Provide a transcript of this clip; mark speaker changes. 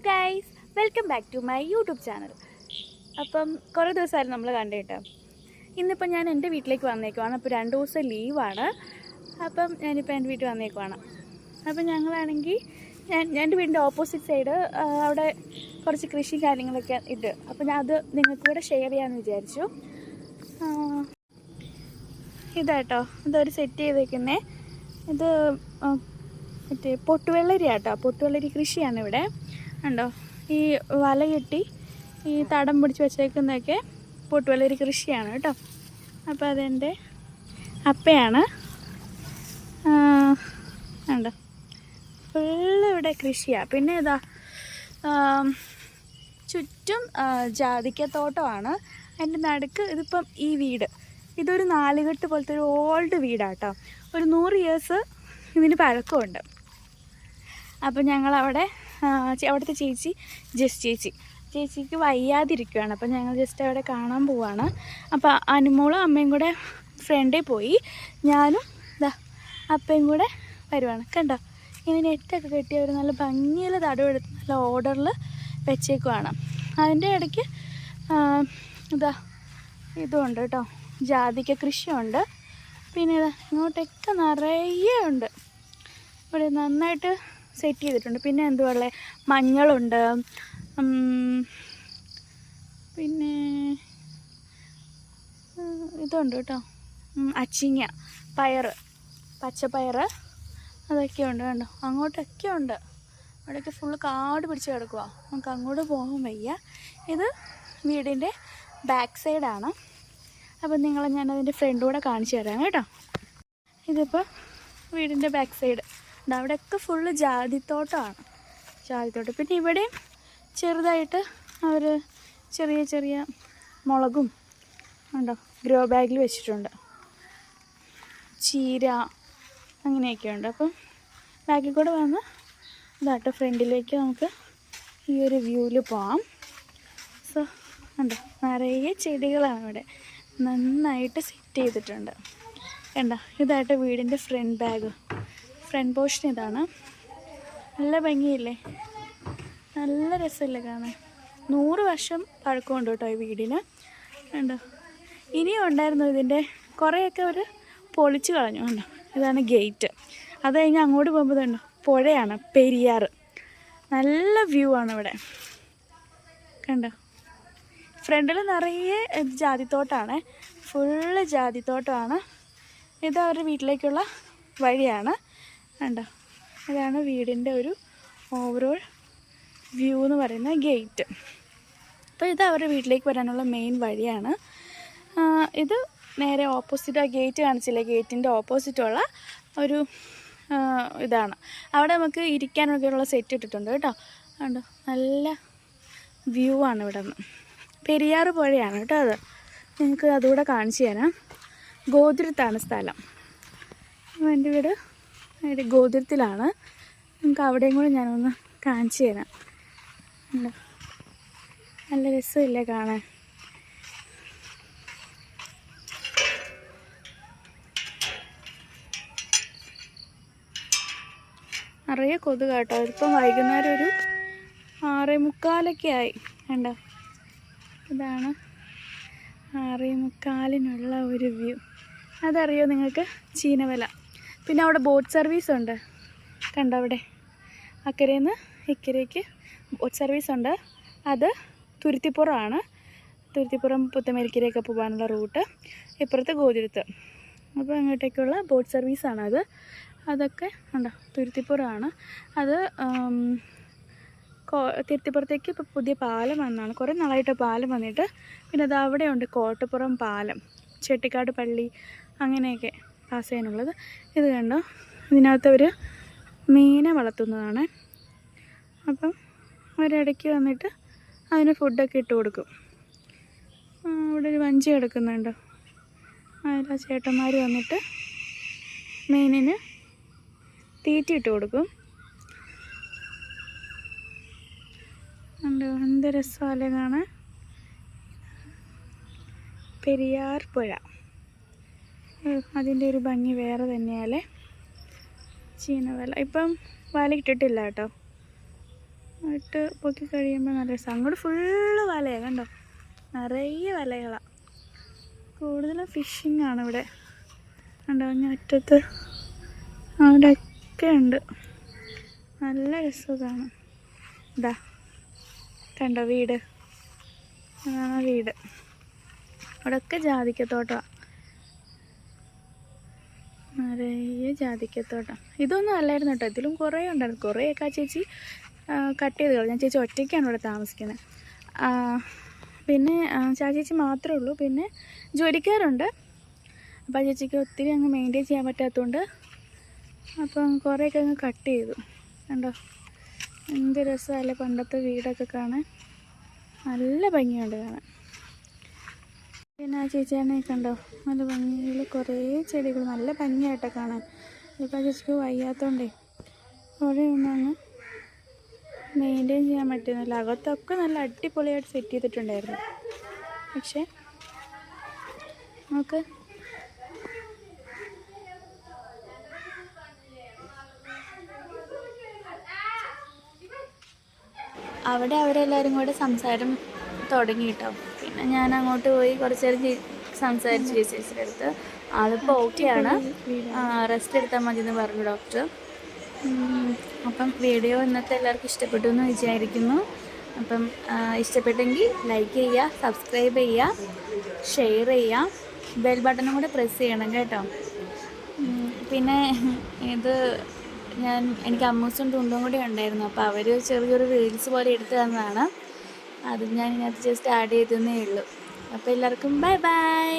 Speaker 1: Guys, welcome back to my YouTube channel. അപ്പം കുറേ ദിവസമായിരുന്നു നമ്മൾ കണ്ടിട്ട്. ഇന്നിപ്പം ഞാൻ എൻ്റെ വീട്ടിലേക്ക് വന്നേക്കുവാണ്. അപ്പോൾ 2 ദിവസം ലീവാണ്. അപ്പം ഞാനിപ്പോൾ എൻ്റെ വീട്ടിൽ വന്നേക്കുവാണ്. അപ്പം ഞങ്ങളാണെങ്കിൽ എൻ്റെ വീടിൻ്റെ ഓപ്പോസിറ്റ് സൈഡ് അവിടെ കുറച്ച് കൃഷി കാര്യങ്ങളൊക്കെ ഉണ്ട്. അപ്പോൾ ഞാൻ അത് നിങ്ങൾക്ക് കൂടെ ഷെയർ ചെയ്യാമെന്ന് വിചാരിച്ചു. ഇതാട്ടോ, ഇതൊരു സെറ്റ് ചെയ്തേക്കുന്നേ. ഇത് മറ്റേ പൊട്ടുവെള്ളരിയാട്ടോ, പൊട്ടുവെള്ളരി കൃഷിയാണ് ഇവിടെ. ഉണ്ടോ, ഈ വല കെട്ടി ഈ തടം പിടിച്ച് വെച്ചേക്കുന്നതൊക്കെ പൊട്ടുവെള്ളരി കൃഷിയാണ് കേട്ടോ. അപ്പോൾ അതെൻ്റെ അപ്പയാണ്. ഉണ്ടോ, ഫുള്ള് ഇവിടെ കൃഷിയാണ്. പിന്നെ ഇതാ ചുറ്റും ജാതിക്കത്തോട്ടമാണ്. അതിൻ്റെ നടുക്ക് ഇതിപ്പം ഈ വീട്, ഇതൊരു 4 കെട്ട് പോലത്തെ ഒരു ഓൾഡ് വീടാട്ടോ. ഒരു 100 ഇയേഴ്സ് ഇതിന് പഴക്കമുണ്ട്. അപ്പോൾ ഞങ്ങളവിടെ അവിടുത്തെ ചേച്ചിക്ക് വയ്യാതിരിക്കുകയാണ്. അപ്പോൾ ഞങ്ങൾ ജസ്റ്റ് അവിടെ കാണാൻ പോവാണ്. അപ്പോൾ അനുമോളും അമ്മയും കൂടെ ഫ്രണ്ടിൽ പോയി, ഞാനും ഇതാ അപ്പയും കൂടെ വരുവാണ്. കണ്ടോ, ഇങ്ങനെ നെറ്റൊക്കെ കെട്ടി ഒരു നല്ല ഭംഗിയിൽ തടവെടുത്ത് നല്ല ഓർഡറിൽ വെച്ചേക്കുവാണ്. അതിൻ്റെ ഇടയ്ക്ക് ഇതാ ഇതുണ്ട് കേട്ടോ, ജാതിക്ക കൃഷിയുണ്ട്. പിന്നെ ഇതാ ഇങ്ങോട്ടൊക്കെ നിറയെ ഉണ്ട്. ഇവിടെ നന്നായിട്ട് സെറ്റ് ചെയ്തിട്ടുണ്ട്. പിന്നെ എന്തുവാ, മഞ്ഞളുണ്ട്, പിന്നെ ഇതുണ്ട് കേട്ടോ, അച്ചിങ്ങ, പയറ്, പച്ചപ്പയറ്, അതൊക്കെ ഉണ്ട്. കണ്ടോ, അങ്ങോട്ടൊക്കെ ഉണ്ട്. അവിടെയൊക്കെ ഫുള്ള് കാട് പിടിച്ച് കിടക്കുക. നമുക്ക് അങ്ങോട്ട് പോകാൻ വയ്യ. ഇത് വീടിൻ്റെ ബാക്ക് സൈഡാണ്. അപ്പം നിങ്ങളെ ഞാനതിൻ്റെ ഫ്രണ്ടൂടെ കാണിച്ചു തരാം കേട്ടോ. ഇതിപ്പോൾ വീടിൻ്റെ ബാക്ക് സൈഡ്. അവിടെയൊക്കെ ഫുള്ള് ജാതിത്തോട്ടമാണ്, ജാതിത്തോട്ടം. പിന്നെ ഇവിടെയും ചെറുതായിട്ട് അവർ ചെറിയ ചെറിയ മുളകും ഉണ്ടോ ഗ്രോ ബാഗിൽ വെച്ചിട്ടുണ്ട്. ചീര അങ്ങനെയൊക്കെ ഉണ്ട്. അപ്പം ബാക്കിൽ കൂടെ വന്ന് ഇതാട്ടോ ഫ്രണ്ടിലേക്ക് നമുക്ക് ഈ ഒരു വ്യൂവിൽ പോകാം. സോ ഉണ്ടോ, നിറയെ ചെടികളാണ് ഇവിടെ, നന്നായിട്ട് സെറ്റ് ചെയ്തിട്ടുണ്ട്. കണ്ടോ, ഇതായിട്ട് വീടിൻ്റെ ഫ്രണ്ട് പോർഷൻ ഇതാണ്. നല്ല ഭംഗിയില്ലേ, നല്ല രസമില്ലേ കാണാൻ. 100 വർഷം പഴക്കമുണ്ട് കേട്ടോ ഈ വീടിന്. കണ്ടോ, ഇനിയും ഉണ്ടായിരുന്നു. ഇതിൻ്റെ കുറേയൊക്കെ അവർ പൊളിച്ച് കളഞ്ഞു. കണ്ടോ, ഇതാണ് ഗേറ്റ്. അത് കഴിഞ്ഞ് അങ്ങോട്ട് പോകുമ്പോൾ കണ്ടോ, പുഴയാണ്, പെരിയാർ. നല്ല വ്യൂ ആണ് ഇവിടെ. കണ്ടോ, ഫ്രണ്ടിൽ നിറയെ ജാതിത്തോട്ടമാണ്, ഫുള്ള് ജാതിത്തോട്ടമാണ്. ഇത് അവരുടെ വീട്ടിലേക്കുള്ള വഴിയാണ്. കണ്ടോ, ഇതാണ് വീടിൻ്റെ ഒരു ഓവറോൾ വ്യൂ എന്ന് പറയുന്ന ഗേറ്റ്. അപ്പോൾ ഇത് അവരുടെ വീട്ടിലേക്ക് വരാനുള്ള മെയിൻ വഴിയാണ്. ഇത് നേരെ ഓപ്പോസിറ്റ്, ആ ഗേറ്റ് കാണിച്ചില്ലേ, ഗേറ്റിൻ്റെ ഓപ്പോസിറ്റുള്ള ഒരു ഇതാണ്. അവിടെ നമുക്ക് ഇരിക്കാനൊക്കെയുള്ള സെറ്റ് ഇട്ടിട്ടുണ്ട് കേട്ടോ. കണ്ടോ, നല്ല വ്യൂ ആണ് ഇവിടെ നിന്ന്. പെരിയാർ പുഴയാണ് കേട്ടോ അത്. നിങ്ങൾക്ക് അതുകൂടെ കാണിച്ചു തരാം. ഗോതിരത്താണ് സ്ഥലം. എൻ്റെ വീട് ഗോതിരത്തിലാണ്. നമുക്ക് അവിടെയും കൂടെ ഞാനൊന്ന് കാണിച്ചു തരാം. നല്ല രസമില്ലേ കാണാൻ. നിറയെ കൊതുക് കേട്ടോ. ഇപ്പം വൈകുന്നേരം ഒരു 6:45 ആയി. കണ്ടോ, ഇതാണ് 6:45 ഒരു വ്യൂ. അതറിയോ നിങ്ങൾക്ക്, ചീനവല. പിന്നെ അവിടെ ബോട്ട് സർവീസ് ഉണ്ട്. കണ്ടോ, അവിടെ അക്കരയിൽ നിന്ന് ഇക്കരയ്ക്ക് ബോട്ട് സർവീസ് ഉണ്ട്. അത് തുരുത്തിപ്പുറമാണ്. തുരുത്തിപ്പുറം പുത്തമരിക്കരയൊക്കെ പോകാനുള്ള റൂട്ട്. ഇപ്പുറത്ത് ഗോതിരത്ത്. അപ്പോൾ അങ്ങോട്ടേക്കുള്ള ബോട്ട് സർവീസാണ് അത്. അതൊക്കെ ഉണ്ടോ, തുരുത്തിപ്പുറമാണ് അത്. തിരുത്തിപ്പുറത്തേക്ക് ഇപ്പോൾ പുതിയ പാലം വന്നതാണ്. കുറേ നാളായിട്ട് പാലം വന്നിട്ട്. പിന്നെ അത് അവിടെയുണ്ട് കോട്ടപ്പുറം പാലം, ചെട്ടിക്കാട് പള്ളി, അങ്ങനെയൊക്കെ പാസ് ചെയ്യാനുള്ളത്. ഇത് കണ്ടോ, ഇതിനകത്തവർ മീനെ വളർത്തുന്നതാണ്. അപ്പം അവരിടയ്ക്ക് വന്നിട്ട് അതിന് ഫുഡൊക്കെ ഇട്ട് കൊടുക്കും. ഇവിടെ ഒരു വഞ്ചി കിടക്കുന്നുണ്ടോ, അതിൽ ചേട്ടന്മാർ വന്നിട്ട് മീനിന് തീറ്റി ഇട്ട് കൊടുക്കും. എന്ത് രസമല്ലേ കാണാൻ. പെരിയാർ പുഴ, അതിൻ്റെ ഒരു ഭംഗി വേറെ തന്നെയാലേ. ചീനവല ഇപ്പം വല ഇട്ടിട്ടില്ല കേട്ടോ. ഇട്ട് പൊക്കി കഴിയുമ്പോൾ നല്ല രസം. അങ്ങോട്ട് ഫുള്ള് വലയാണ് കണ്ടോ, നിറയെ വലകളാണ്. കൂടുതലും ഫിഷിംഗ് ആണ് ഇവിടെ. കണ്ടോ അങ്ങ് അറ്റത്ത് അവിടെയൊക്കെ ഉണ്ട്. നല്ല രസമാണ്. ഇതാ കണ്ടോ വീട്, അതാണ് വീട്. അവിടെയൊക്കെ ജാതിക്കത്തോട്ടമാണ്, നിറയെ ജാതിക്കത്തോട്ടം. ഇതൊന്നും അല്ലായിരുന്നു കേട്ടോ, ഇതിലും കുറേ ഉണ്ടായിരുന്നു. കുറേയൊക്കെ ആ ചേച്ചി കട്ട് ചെയ്ത് കളഞ്ഞു. ഞാൻ ചേച്ചി ഒറ്റയ്ക്കാണ് ഇവിടെ താമസിക്കുന്നത്. പിന്നെ ചേച്ചി മാത്രമേ ഉള്ളൂ, പിന്നെ ജോലിക്കാരുണ്ട്. അപ്പോൾ ആ ചേച്ചിക്ക് ഒത്തിരി അങ്ങ് മെയിൻറ്റെയിൻ ചെയ്യാൻ പറ്റാത്തതുകൊണ്ട് അപ്പം കുറേയൊക്കെ അങ്ങ് കട്ട് ചെയ്തു. കണ്ടോ എന്ത് രസമല്ലേ പണ്ടത്തെ വീടൊക്കെ കാണാൻ, നല്ല ഭംഗിയുണ്ട് കാണാൻ. പിന്നെ ആ ചേച്ചിയാണെ കണ്ടോ നല്ല ഭംഗിയിൽ കുറേ ചെടികൾ, നല്ല ഭംഗിയായിട്ടാണ് കാണാൻ. ഇപ്പോൾ ആ ചേച്ചിക്ക് വയ്യാത്തതുകൊണ്ടേ കുറേ ഒന്നും അങ്ങ് മെയിൻറ്റെയിൻ ചെയ്യാൻ പറ്റുന്നില്ല. അകത്തൊക്കെ നല്ല അടിപൊളിയായിട്ട് സെറ്റ് ചെയ്തിട്ടുണ്ടായിരുന്നു. പക്ഷേ നമുക്ക് അവിടെ അവരെല്ലാവരും കൂടെ സംസാരം തുടങ്ങി കേട്ടോ. പിന്നെ ഞാൻ അങ്ങോട്ട് പോയി കുറച്ച് നേരം സംസാരിച്ച് ചേച്ചിയുടെ അടുത്ത്. ആളിപ്പോൾ ഓക്കെയാണ്, റെസ്റ്റ് എടുത്താൽ മതി എന്ന് പറഞ്ഞു ഡോക്ടർ. അപ്പം വീഡിയോ ഇന്നത്തെ എല്ലാവർക്കും ഇഷ്ടപ്പെട്ടു എന്ന് വിചാരിക്കുന്നു. അപ്പം ഇഷ്ടപ്പെട്ടെങ്കിൽ ലൈക്ക് ചെയ്യുക, സബ്സ്ക്രൈബ് ചെയ്യുക, ഷെയർ ചെയ്യുക, ബെൽ ബട്ടണും കൂടെ പ്രസ് ചെയ്യണം കേട്ടോ. പിന്നെ ഇത് എനിക്ക് അമ്മൂസും ടുണ്ടും കൂടെ ഉണ്ടായിരുന്നു. അപ്പോൾ അവർ ചെറിയൊരു റീൽസ് പോലെ എടുത്തു തന്നതാണ്. അത് ഞാൻ ഇതിനകത്ത് ജസ്റ്റ് ആഡ് ചെയ്തതേ ഉള്ളൂ. അപ്പോൾ എല്ലാവർക്കും ബൈ ബൈ.